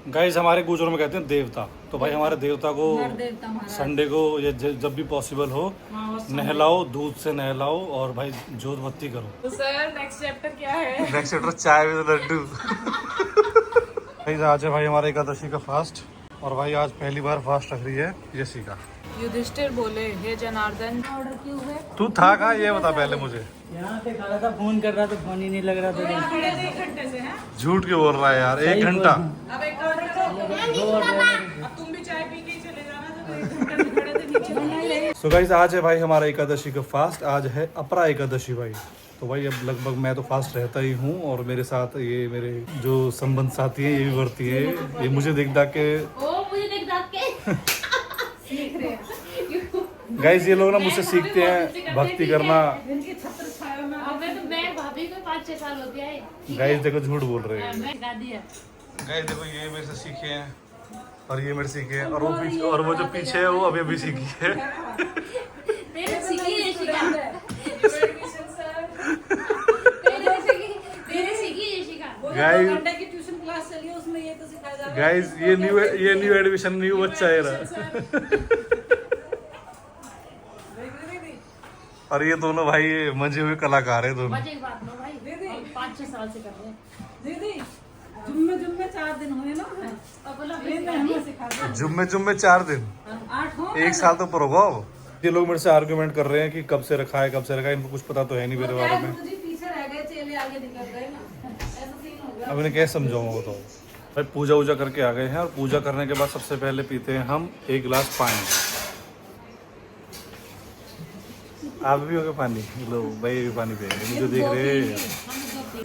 Guys हमारे गुजरों में कहते हैं देवता, तो भाई हमारे देवता को संडे को या जब भी पॉसिबल हो नहलाओ, दूध से नहलाओ और भाई जोत बत्ती करो। तो सर नेक्स्ट चैप्टर क्या है? नेक्स्ट चैप्टर चाय विद लड्डू। आज है भाई हमारा एकादशी का फास्ट और भाई आज पहली बार फास्ट रख रही है यशिका। युधिष्ठिर बोले, हे जनार्दन, ऑर्डर क्यों है? तू था कहाँ ये बता पहले मुझे। यहाँ पे खड़ा था, फोन कर रहा था, फोन ही नहीं लग रहा था। खड़े थे 1 घंटे से हैं? झूठ क्यों बोल रहा है यार, 1 घंटा। अब एक ऑर्डर करो। अब तुम भी चाय पी के ही चले जाना, जब 1 घंटे से खड़े थे नीचे। सो गाइस आज है भाई हमारा एकादशी का फास्ट, आज है अपरा एकादशी भाई। तो भाई अब लगभग मैं तो फास्ट रहता ही हूँ और मेरे साथ ये मेरे जो संबंध साथी हैं ये भी भरती है। ये मुझे देख के सीख रहे हैं। गाइस ये लोग ना मुझसे सीखते हैं भक्ति करना। इनके छत्र छाया में मैं भाभी को 5-6 साल हो गया है। गाइस देखो झूठ बोल रहे हैं। मैं दादी है। गाइस देखो ये मेरे से सीखे हैं और ये मेरे सीखे हैं और वो पीछे और वो जो पीछे है वो अभी अभी सीखी है। तेरे सीखी है शिका। Admission sir. तेरे सीखी है शिका। गाइस घंटे की ट्यूशन क्लास चली है, उसमें ये तो सिखाया जा रहा है। गाइस ये न्यू एडमिशन न्यू बच्चा है रहा। और ये दोनों भाई मंजे हुए कलाकार है दोनों। मजे की बात नो भाई। दीदी। 5-6 साल से कर रहे हैं। दीदी जुम्मे 4 दिन हुए ना, अब बोला हमें सिखा दो। जुम्मे 4 दिन, 8 हो 1 साल तो ऊपर होगा अब। ये लोग मेरे से आर्गुमेंट कर रहे हैं कि कब से रखा है, इनको कुछ पता तो है नहीं मेरे बारे में। मुझे पीछे रह गए, चेले आगे निकल गए ना, ऐसा सीन हो गया। अब इन्हें कैसे समझाऊंगा वो तो। भाई पूजा वूजा करके आ गए हैं और पूजा करने के बाद सबसे पहले पीते हैं हम 1 गिलास पानी। आप भी होगे पानी लो भाई, ये भी पानी पिएंगे। मुझे देख रहे हैं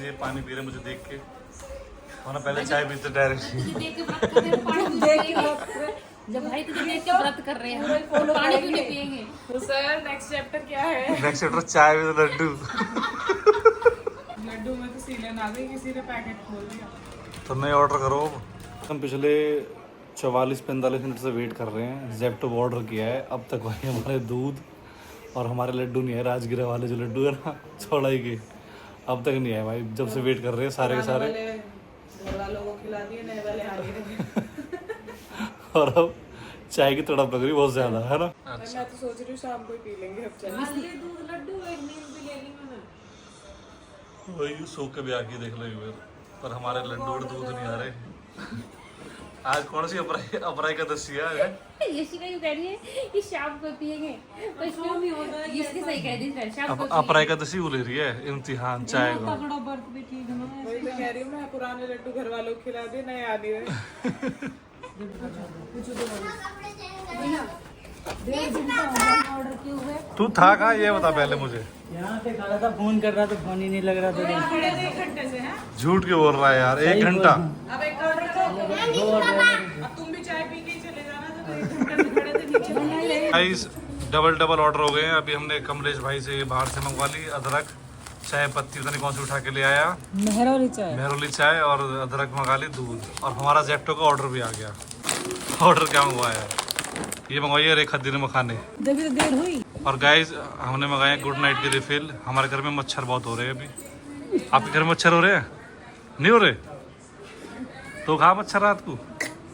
ये पानी पी रहे मुझे देख के, वरना पहले चाय पीते डायरेक्ट। तुझे देख के व्रत कर रहे हैं, पानी क्यों पिएंगे? जब भाई तुझे देख के व्रत कर रहे हैं, पानी क्यों नहीं पिएंगे? तो सर नेक्स्ट चैप्टर क्या है? नेक्स्ट चैप्टर चाय विद लड्डू। लड्डू में तो सीलन आ गई, किसी ने पैकेट खोल दिया। तो नए ऑर्डर करो। हम पिछले 44-45 मिनट से वेट कर रहे हैं, जेप्टो ऑर्डर किया है, अब तक भाई हमारे दूध और हमारे लड्डू नहीं है। राजगिरा वाले जो लड्डू है ना चौड़ाई के, अब तक नहीं है भाई। जब से वेट कर रहे हैं सारे के सारे। घर वालों को खिला दिए, नए वाले आ गए। और अब चाय की तड़प लग रही बहुत ज्यादा है ना। मैं तो सोच रही हूँ शाम को ही पी लेंगे अब चाय। दूध लड्डू एक नींद भी ले ली मैंने। वही सो के भी आके देख लो पर हमारे लड्डू और दूध नहीं आ रहे। आज कौन सी अपरा एकादशी है? ये शिका यूं कह रही है कि शाम को पिएंगे, तो इसको नहीं होता है। इसकी सही कह रही है, शाम को अपरा एकादशी वो ले रही है इम्तिहान चाय का। तगड़ा बर्थ भी ठीक है ना, वही तो कह रही हूँ मैं। पुराने लड्डू घर वालों को खिला दिए, नए आ नहीं रहे। ऑर्डर क्यों है? तू था कहाँ ये बता पहले मुझे। यहाँ पे खड़ा था, फोन कर रहा था, फोन ही नहीं लग रहा था। खड़े थे 1 घंटे से हैं? झूठ क्यों बोल रहा है यार, 1 घंटा। अब एक ऑर्डर करो। अब तुम भी चाय पी के ही चले जाना, जब 1 घंटे से खड़े थे नीचे। गाइस डबल ऑर्डर हो गए हैं। अभी हमने कमलेश भाई से बाहर से मंगवा ली अदरक, चाय पत्ती पता नहीं कौन सी उठा के ले आया, मेहरोली चाय और अदरक मंगा ली, दूध। और हमारा जेप्टो का ऑर्डर भी आ गया। ऑर्डर क्या मंगवाया? ये मंगवाइए रेखा दिन मखाने। जब तो देर हुई। और गाइस हमने मंगाया गुड नाइट की रिफिल। हमारे घर में मच्छर बहुत हो रहे हैं अभी। आपके घर में मच्छर हो रहे हैं? नहीं हो रहे तो खा मच्छर रात को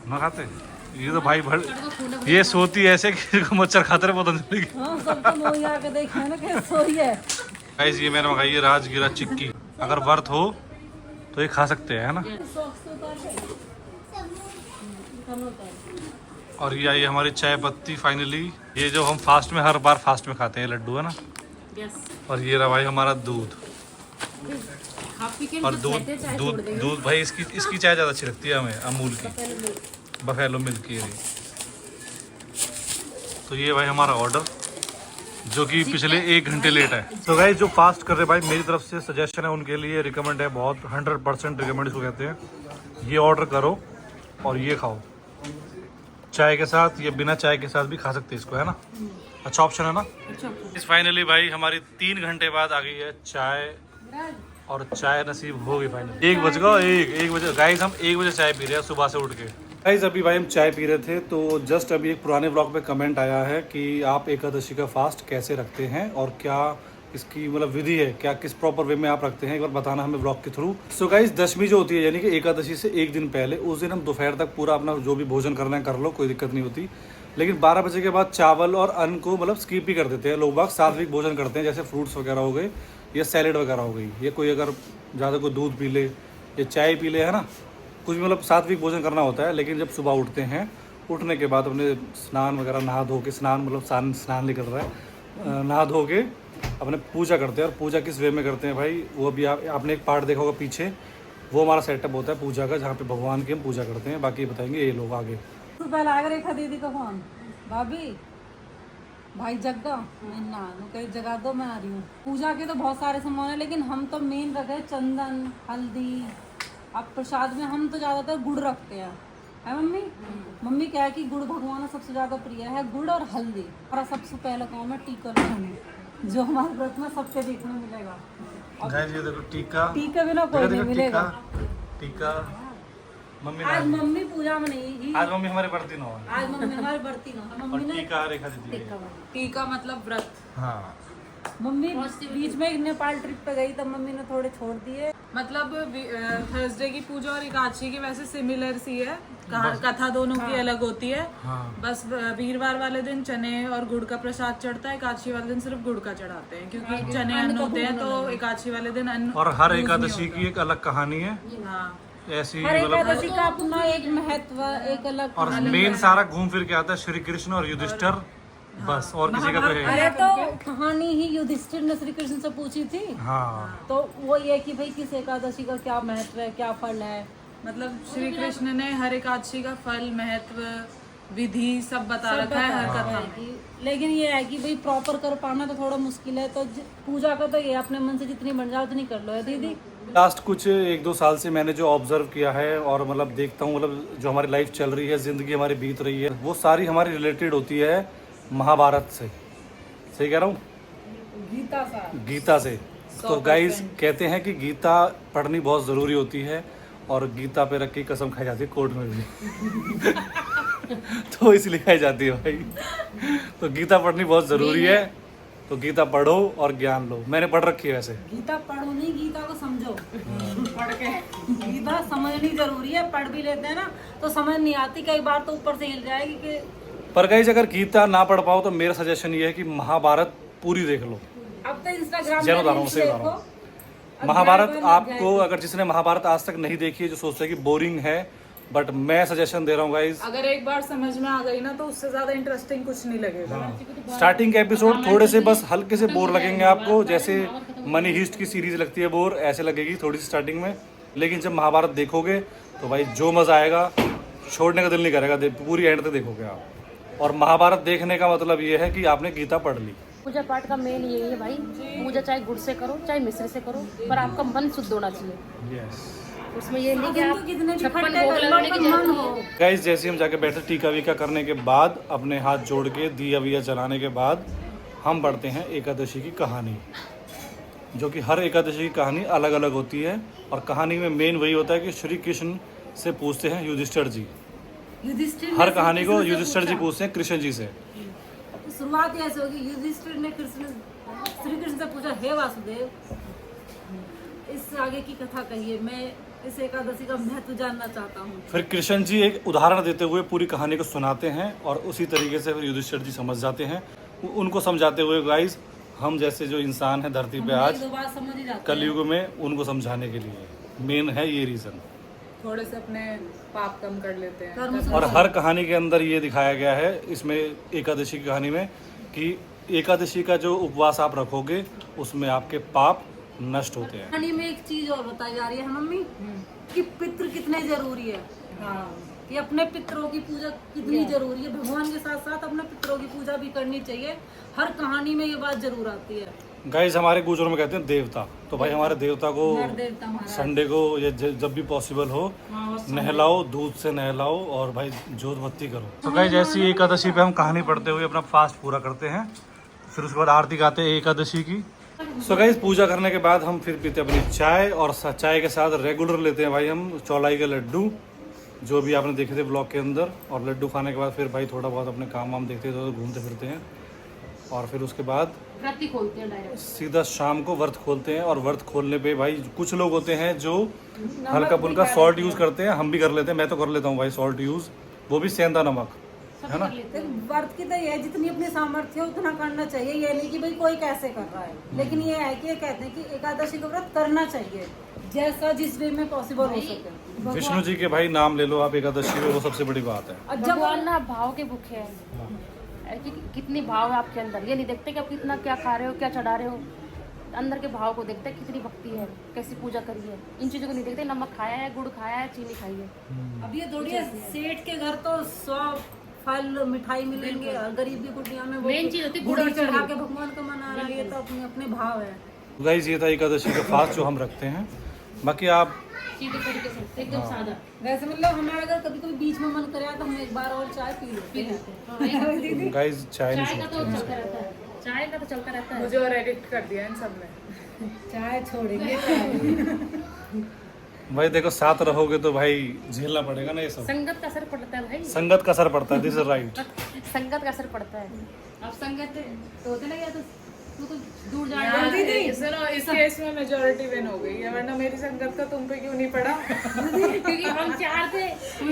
ना खाते। ये तो भाई ये सोती ऐसे कि मच्छर खाते रहे पता नहीं लगी। गाइस ये मैंने मंगाई है राजगिरा चिक्की। अगर व्रत हो तो ये खा सकते हैं, है ना। और ये आई हमारी चाय पत्ती फाइनली। ये जो हम फास्ट में हर बार फास्ट में खाते हैं लड्डू, है ना। और ये रहा भाई हमारा दूध। और दूध भाई इसकी चाय ज़्यादा अच्छी लगती है हमें, अमूल की बफेलो मिल्क की। तो ये भाई हमारा ऑर्डर जो कि पिछले 1 घंटे लेट है। तो गाइस जो फास्ट कर रहे भाई मेरी तरफ से सजेशन है उनके लिए, रिकमेंड है बहुत, 100% रिकमेंड इसको कहते हैं। ये ऑर्डर करो और ये खाओ चाय के साथ, या बिना चाय के साथ भी खा सकते हैं इसको, है ना। अच्छा ऑप्शन है ना। इस फाइनली भाई हमारी 3 घंटे बाद आ गई है चाय, और चाय नसीब हो गई फाइनली। 1 बज गया, 1 बजे गाइस हम 1 बजे चाय पी रहे हैं सुबह से उठ के। गाइस अभी भाई हम चाय पी रहे थे तो जस्ट अभी एक पुराने ब्लॉग में कमेंट आया है कि आप एकादशी का फास्ट कैसे रखते हैं और क्या इसकी मतलब विधि है, क्या किस प्रॉपर वे में आप रखते हैं, एक बार बताना हमें ब्लॉग के थ्रू। सो गाइस, दशमी जो होती है यानी कि एकादशी से एक दिन पहले, उस दिन हम दोपहर तक पूरा अपना जो भी भोजन करना है कर लो, कोई दिक्कत नहीं होती। लेकिन 12 बजे के बाद चावल और अन्न को मतलब स्किप ही कर देते हैं लोग बाग, सात्विक भोजन करते हैं, जैसे फ्रूट्स वगैरह हो गए या सैलेड वगैरह हो गई, या कोई अगर ज़्यादा कोई दूध पी ले या चाय पी ले, है ना, कुछ भी मतलब सात्विक भोजन करना होता है। लेकिन जब सुबह उठते हैं, उठने के बाद अपने स्नान वगैरह नहा धो के, स्नान मतलब स्नान निकल रहा है, नहा धो के अपने पूजा करते हैं। और पूजा किस वे में करते हैं भाई, वो भी आपने एक पार्ट देखा होगा पीछे, वो हमारा सेटअप होता है पूजा का, जहाँ पे भगवान की हम पूजा करते हैं। बाकी बताएंगे ये लोग आगे। तो पहले आ रेखा दीदी का फोन, भाभी भाई जग गो ना कहीं जगा दो, मैं आ रही हूँ। पूजा के तो बहुत सारे सामान है, लेकिन हम तो मेन रखे चंदन, हल्दी। अब प्रसाद में हम तो ज़्यादातर गुड़ रखते हैं, है मम्मी? मम्मी क्या है कि गुड़ भगवान को सबसे ज़्यादा प्रिय है, गुड़ और हल्दी। और सबसे पहले काम है टीका लगाना, जो हमारे व्रत में सबके देखने मिलेगा। गाइस ये देखो टीका, टीका बिना कोई नहीं मिलेगा। टीका मम्मी आज मम्मी पूजा में नहीं गई, आज मम्मी हमारे बर्ती ना, आज मम्मी हमारी बरती ना, मम्मी ने टीका रेखा दीदी। टीका मतलब व्रत। हाँ, मम्मी बीच में एक नेपाल ट्रिप पे गई, तब मम्मी ने थोड़े छोड़ दिए। मतलब थर्सडे की पूजा और एकादशी की वैसे सिमिलर सी है, कथा दोनों की अलग होती है। बस वीरवार वाले दिन चने और गुड़ का प्रसाद चढ़ता है, एकादशी वाले दिन सिर्फ गुड़ का चढ़ाते हैं, क्योंकि चने अन्न होते हैं, तो एकादशी वाले दिन अन्न। और हर एकादशी की एक अलग कहानी है, हाँ, ऐसी हर मतलब। एकादशी का अपना एक महत्व, एक अलग। और मेन सारा घूम फिर के आता है श्री कृष्ण और युधिष्ठिर, बस और किसी का तो है। अरे तो कहानी ही युधिष्ठिर ने श्री कृष्ण से पूछी थी। हाँ, तो वो ये कि भाई किस एकादशी का क्या महत्व है, क्या फल है। मतलब श्री कृष्ण ने हर एकादशी का फल, महत्व, विधि सब बता रखा है हर कथा में। लेकिन ये है कि भाई प्रॉपर कर पाना तो थोड़ा मुश्किल है। तो पूजा का तो ये अपने मन से जितनी बन जाए उतनी कर लो है दीदी। लास्ट कुछ 1-2 साल से मैंने जो ऑब्जर्व किया है और मतलब देखता हूँ, मतलब जो हमारी लाइफ चल रही है, जिंदगी हमारी बीत रही है, वो सारी हमारी रिलेटेड होती है महाभारत से। सही कह रहा हूँ? गीता से। तो गाइस कहते हैं कि गीता पढ़नी बहुत ज़रूरी होती है, और गीता पे रख के कसम खाई जाती है कोर्ट में भी। तो इसलिए खाई जाती है भाई। तो गीता पढ़नी बहुत ज़रूरी है, तो गीता पढ़ो और ज्ञान लो। मैंने पढ़ रखी है वैसे। गीता पढ़ो नहीं, गीता को समझो। पढ़ के गीता समझनी जरूरी है। पढ़ भी लेते हैं ना तो समझ नहीं आती, कई बार तो ऊपर से हिल जाएगी कि। पर गाइस अगर गीता ना पढ़ पाओ तो मेरा सजेशन ये है कि महाभारत पूरी देख लो। अब तो इंस्टाग्राम जय बता रहा हूँ, सही बता रहा हूँ। महाभारत आपको, अगर जिसने महाभारत आज तक नहीं देखी है, जो सोचता है कि बोरिंग है, बट मैं सजेशन दे रहा हूँ गाइस, अगर एक बार समझ में आ गई ना तो उससे ज्यादा इंटरेस्टिंग कुछ नहीं लगेगा। स्टार्टिंग के एपिसोड थोड़े से बस हल्के से बोर लगेंगे आपको, जैसे मनी हीस्ट की सीरीज लगती है बोर, ऐसे लगेगी थोड़ी सी स्टार्टिंग में। लेकिन जब महाभारत देखोगे तो भाई जो मजा आएगा, छोड़ने का दिल नहीं करेगा, पूरी एंड तक देखोगे आप। और महाभारत देखने का मतलब ये है कि आपने गीता पढ़ ली। पूजा पाठ का मेन यही है भाई, पूजा चाहे गुड़ से करो चाहे मिश्री से करो, पर आपका मन शुद्ध होना चाहिए। उसमें ये नहीं कि आप 56 भोग लगाने की जरूरत नहीं है। गाइस जैसे हम जाके बैठे टीका वीका करने के बाद, अपने हाथ जोड़ के दिया विया जलाने के बाद, हम पढ़ते हैं एकादशी की कहानी, जो कि हर एकादशी की कहानी अलग अलग होती है। और कहानी में मेन वही होता है कि श्री कृष्ण से पूछते हैं युधिष्ठिर जी, हर कहानी को युधिष्ठिर जी पूछते हैं कृष्ण जी से। शुरुआत ऐसे होगी, युधिष्ठिर ने श्री कृष्ण से पूछा, हे वासुदेव, इस आगे की कथा कहिए, मैं इस एकादशी का महत्व जानना चाहता हूँ। फिर कृष्ण जी एक उदाहरण देते हुए पूरी कहानी को सुनाते हैं, और उसी तरीके से फिर युधिष्ठिर जी समझ जाते हैं। उनको समझाते हुए गाइस, हम जैसे जो इंसान है धरती पे आज कलयुग में, उनको समझाने के लिए मेन है ये रीजन। थोड़े से अपने पाप कम कर लेते हैं। और हर कहानी के अंदर ये दिखाया गया है, इसमें एकादशी की कहानी में, कि एकादशी का जो उपवास आप रखोगे उसमें आपके पाप नष्ट होते हैं। कहानी में एक चीज और बताई जा रही है मम्मी, कि पितृ कितने जरूरी है। कि अपने पितरों की पूजा कितनी जरूरी है। भगवान के साथ साथ अपने पितरों की पूजा भी करनी चाहिए। हर कहानी में ये बात जरूर आती है। गाइस हमारे गुजरों में कहते हैं देवता, तो भाई हमारे देवता को संडे को या जब भी पॉसिबल हो नहलाओ, दूध से नहलाओ और भाई जोत बत्ती करो। तो गाइस ऐसी एकादशी पे हम कहानी पढ़ते हुए अपना फास्ट पूरा करते हैं, फिर उसके बाद आरती गाते हैं एकादशी की। सो गाइस पूजा करने के बाद हम फिर पीते अपनी चाय, और चाय के साथ रेगुलर लेते हैं भाई हम चौलाई के लड्डू, जो भी आपने देखे थे ब्लॉग के अंदर। और लड्डू खाने के बाद फिर भाई थोड़ा बहुत अपने काम वाम देखते हैं, तो घूमते फिरते हैं, और फिर उसके बाद व्रत ही खोलते हैं डायरेक्ट। सीधा शाम को व्रत खोलते हैं, और व्रत खोलने पे भाई कुछ लोग होते हैं जो हल्का फुल्का सॉल्ट यूज करते हैं, हम भी कर लेते हैं, मैं तो कर लेता हूँ भाई सॉल्ट यूज, वो भी सेंधा नमक, है ना। व्रत की तो ये है, जितनी अपनी सामर्थ्य है उतना करना चाहिए। ये नहीं कि भाई कोई कैसे कर रहा है, लेकिन ये है कि ये कहते हैं कि एकादशी का व्रत करना चाहिए, जैसा जिस वे में पॉसिबल हो सके। विष्णु जी के भाई नाम ले लो आप एकादशी में, वो सबसे बड़ी बात है। और जब भगवान ना भाव के भूखे हैं कि कितनी भाव है आपके अंदर। ये नहीं देखते कि आप कितना क्या खा रहे हो, क्या चढ़ा रहे हो, अंदर के भाव को देखते हैं, कितनी भक्ति है, कैसी पूजा करी है। इन चीज़ों को नहीं देखते, नमक खाया है, गुड़ खाया है, चीनी खाई है। अब ये थोड़ी है, सेठ के घर तो 100 फल मिठाई मिलेंगे, और गरीब की कुटिया में वो मेन चीज होती है गुड़ गुड़ चढ़ा के भगवान को मना रहा है। ये तो अपने अपने भाव है। गाइस ये था एकादशी का फास्ट जो हम रखते हैं। बाकी आप सीधे तरीके से एकदम सादा। वैसे मतलब हमें अगर कभी कभी बीच में मन करे तो हम एक बार और चाय पी लेते हैं। गाइस चाय नहीं चाय का तो छोड़ते चलता रहता है, चाय का तो चलता रहता है। मुझे और एडिक्ट कर दिया इन सब ने। चाय छोड़ेंगे। भाई देखो, साथ रहोगे तो भाई झेलना पड़ेगा ना ये सब, संगत का असर पड़ता है भाई, संगत का असर पड़ता है। This is right. संगत का असर पड़ता है। अब संगत तो होते ना, तो तू तो दूर जा यार, सुनो, इस केस में मेजोरिटी विन हो गई है, वरना मेरी संगत का तुम पे क्यों नहीं पड़ा? क्योंकि हम चार थे।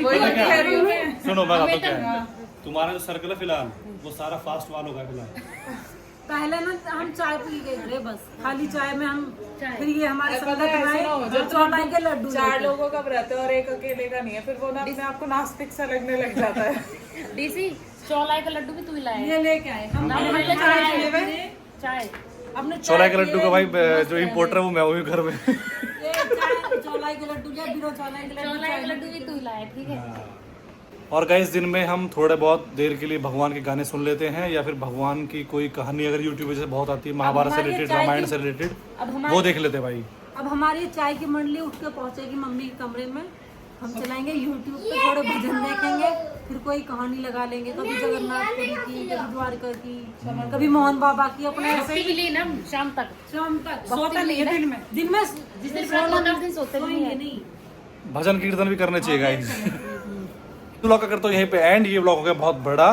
वही तो कह रही हूँ मैं। सुनो मैं बताता हूँ क्या है। तुम्हारा जो सर्कल है फिलहाल वो सारा फास्ट वालों का है फिलहाल। पहले ना हम चाय पी गए थे बस, खाली चाय में हम, चाय। फिर ये हमारे पता संगत है, में सुनो, जब चौलाई के लड्डू 4 लेके। लोगों का व्रत है और एक अकेले का नहीं है, फिर वो ना अपने आप को नास्तिक सा लगने लग जाता है। डीसी चौलाई का लड्डू भी तू ही लाया। ये लेके आए हम। ना, अपने मतलब चाय चाय। पिए, चाय अपने चौलाई के लड्डू का भाई पिए, जो इम्पोर्टर है वो मैं हूँ घर में। ये चाय चौलाई के लड्डू या बिना चौलाई के लड्डू, चौलाई चाय का लड्डू भी तू ही लाया, ठीक है। और गाइस दिन में हम थोड़े बहुत देर के लिए भगवान के गाने सुन लेते हैं, या फिर भगवान की कोई कहानी अगर यूट्यूब पे से बहुत आती है, महाभारत से हमारी रिलेटेड, चाय रामायण की- से रिलेटेड, अब हमारी वो देख लेते हैं भाई। अब हमारी चाय की मंडली उठ के पहुंचेगी मम्मी के कमरे में, हम चलाएंगे यूट्यूब पे, थोड़े भजन देखेंगे, फिर कोई कहानी लगा लेंगे, कभी जगन्नाथपुरी की, कभी द्वारका की, कभी मोहन बाबा की, अपने ऐसे भक्ति के लिए ना शाम तक शाम तक सोता सोता नहीं है दिन में। जिस दिन व्रत होता है उस दिन सोते नहीं सोएंगे है। नहीं। भजन कीर्तन भी करने चाहिए गाइस। ब्लॉग का करता हूँ यहीं पे एंड। ये ब्लॉग हो गया बहुत बड़ा,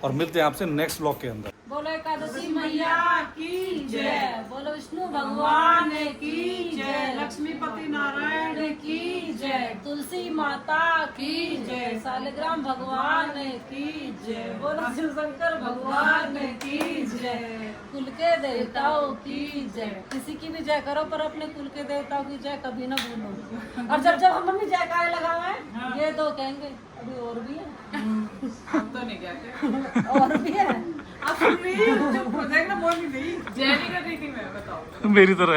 और मिलते हैं आपसे नेक्स्ट ब्लॉग के अंदर। बोलो एकादशी मैया की जय, बोलो विष्णु भगवान की जय, लक्ष्मीपति नारायण की जय, तुलसी माता की जय, सालिग्राम भगवान की जय, बोलो शिव शंकर भगवान की जय, कुल के देवताओं की जय। किसी की भी जय करो पर अपने कुल के देवताओं की जय कभी ना भूलो। और जब जब हम मम्मी जयकारे लगावे, ये तो कहेंगे अभी और भी है, हम तो नहीं कहते। और भी है। आप सुन रही हो? चुप हो जाएगा, बोल नहीं रही। जय नहीं कर रही थी मैं, बताओ। मेरी तरह।